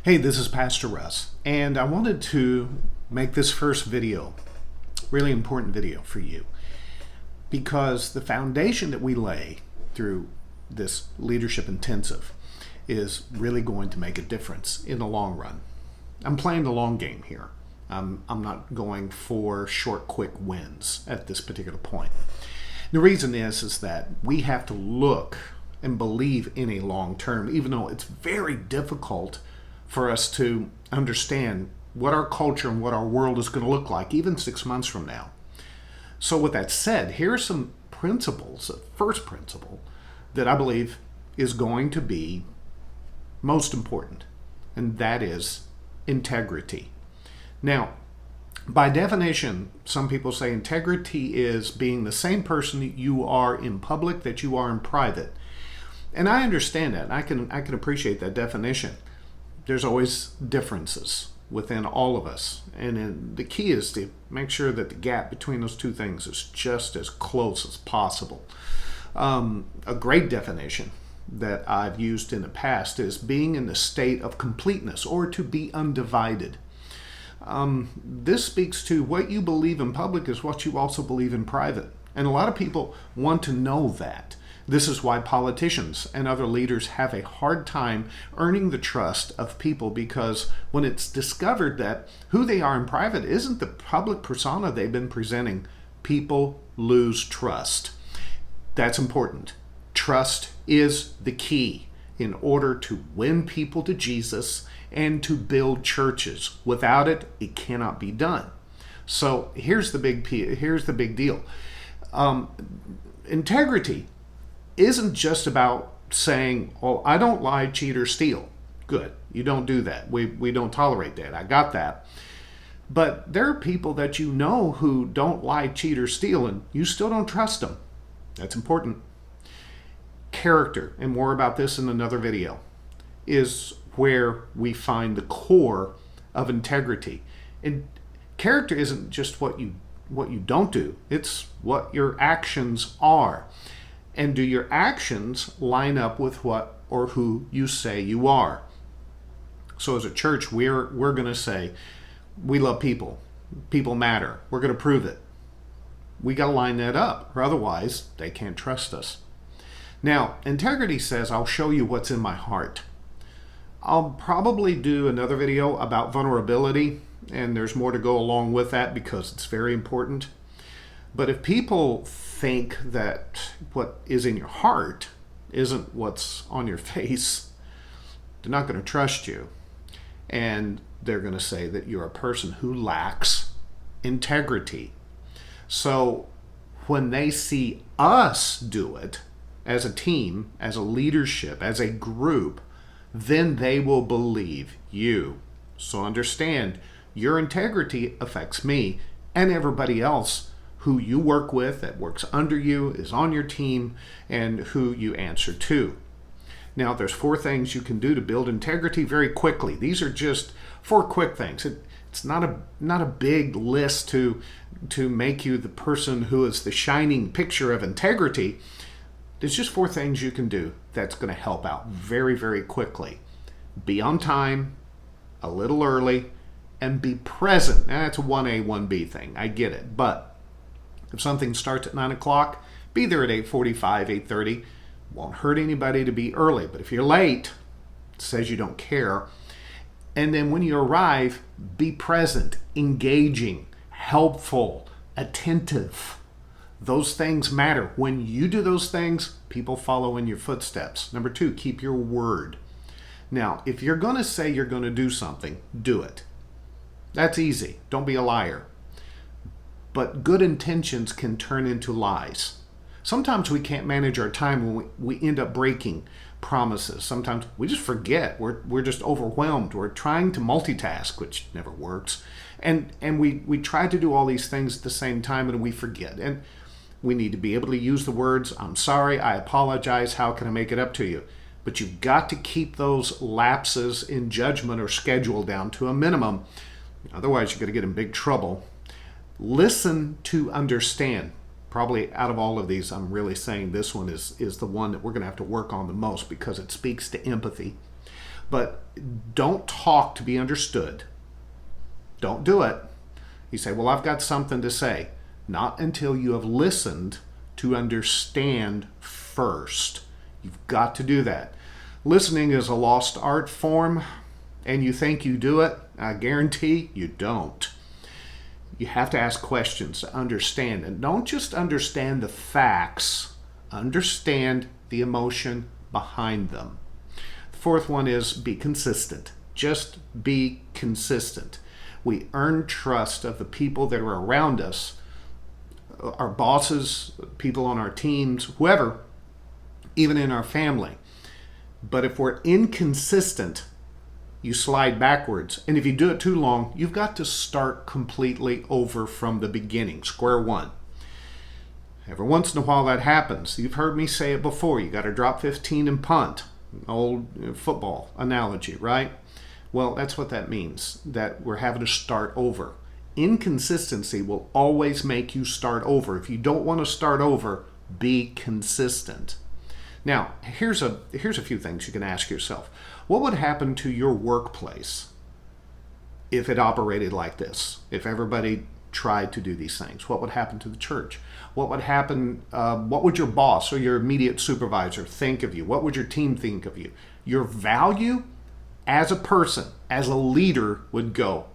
Hey, this is Pastor Russ, and I wanted to make this first video, really important video for you, because the foundation that we lay through this leadership intensive is really going to make a difference in the long run. I'm playing the long game here. I'm not going for short, quick wins at this particular point. The reason is that we have to look and believe in a long term, even though it's very difficult for us to understand what our culture and what our world is going to look like even 6 months from now. So with that said, here are some principles, the first principle that I believe is going to be most important, and that is integrity. Now, by definition, some people say integrity is being the same person that you are in public that you are in private. And I understand that. I can appreciate that definition. There's always differences within all of us. And the key is to make sure that the gap between those two things is just as close as possible. A great definition that I've used in the past is being in the state of completeness, or to be undivided. This speaks to what you believe in public is what you also believe in private. And a lot of people want to know that. This is why politicians and other leaders have a hard time earning the trust of people, because when it's discovered that who they are in private isn't the public persona they've been presenting, people lose trust. That's important. Trust is the key in order to win people to Jesus and to build churches. Without it, it cannot be done. So here's the big deal. Integrity isn't just about saying, oh, I don't lie, cheat, or steal. Good. You don't do that. We don't tolerate that. I got that. But there are people that you know who don't lie, cheat, or steal, and you still don't trust them. That's important. Character, and more about this in another video, is where we find the core of integrity. And character isn't just what you don't do. It's what your actions are. And do your actions line up with what or who you say you are? So as a church, we're going to say, we love people. People matter. We're going to prove it. We got to line that up, or otherwise they can't trust us. Now, integrity says, I'll show you what's in my heart. I'll probably do another video about vulnerability, and there's more to go along with that because it's very important. But if people think that what is in your heart isn't what's on your face, they're not going to trust you. And they're going to say that you're a person who lacks integrity. So when they see us do it as a team, as a leadership, as a group, then they will believe you. So understand, your integrity affects me and everybody else who you work with, that works under you, is on your team, and who you answer to. Now, there's 4 things you can do to build integrity very quickly. These are just 4 quick things. It's not a big list to make you the person who is the shining picture of integrity. There's just 4 things you can do that's going to help out very, very quickly. Be on time, a little early, and be present. Now, that's a 1A, 1B thing. I get it. But if something starts at 9 o'clock, be there at 8:45, 8:30. Won't hurt anybody to be early. But if you're late, it says you don't care. And then when you arrive, be present, engaging, helpful, attentive. Those things matter. When you do those things, people follow in your footsteps. Number 2, keep your word. Now, if you're going to say you're going to do something, do it. That's easy. Don't be a liar. But good intentions can turn into lies. Sometimes we can't manage our time when we end up breaking promises. Sometimes we just forget. We're just overwhelmed. We're trying to multitask, which never works. And we try to do all these things at the same time, and we forget. And we need to be able to use the words, I'm sorry, I apologize, how can I make it up to you? But you've got to keep those lapses in judgment or schedule down to a minimum. Otherwise, you're going to get in big trouble. Listen to understand. Probably out of all of these, I'm really saying this one is the one that we're going to have to work on the most because it speaks to empathy. But don't talk to be understood. Don't do it. You say, well, I've got something to say. Not until you have listened to understand first. You've got to do that. Listening is a lost art form, and you think you do it. I guarantee you don't. You have to ask questions to understand. And don't just understand the facts, understand the emotion behind them. The fourth one is be consistent. Just be consistent. We earn trust of the people that are around us, our bosses, people on our teams, whoever, even in our family. But if we're inconsistent, you slide backwards. And if you do it too long, you've got to start completely over from the beginning, square one. Every once in a while that happens. You've heard me say it before. You got to drop 15 and punt. Old football analogy, right? Well, that's what that means, that we're having to start over. Inconsistency will always make you start over. If you don't want to start over, be consistent. Now, here's a few things you can ask yourself. What would happen to your workplace if it operated like this? If everybody tried to do these things? What would happen to the church? What would happen? What would your boss or your immediate supervisor think of you? What would your team think of you? Your value as a person, as a leader, would go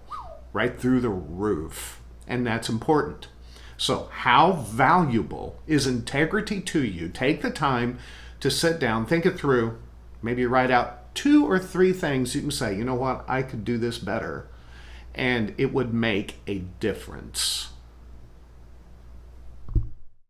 right through the roof. And that's important. So how valuable is integrity to you? Take the time to sit down, think it through, maybe write out 2 or 3 things you can say, you know what, I could do this better. And it would make a difference.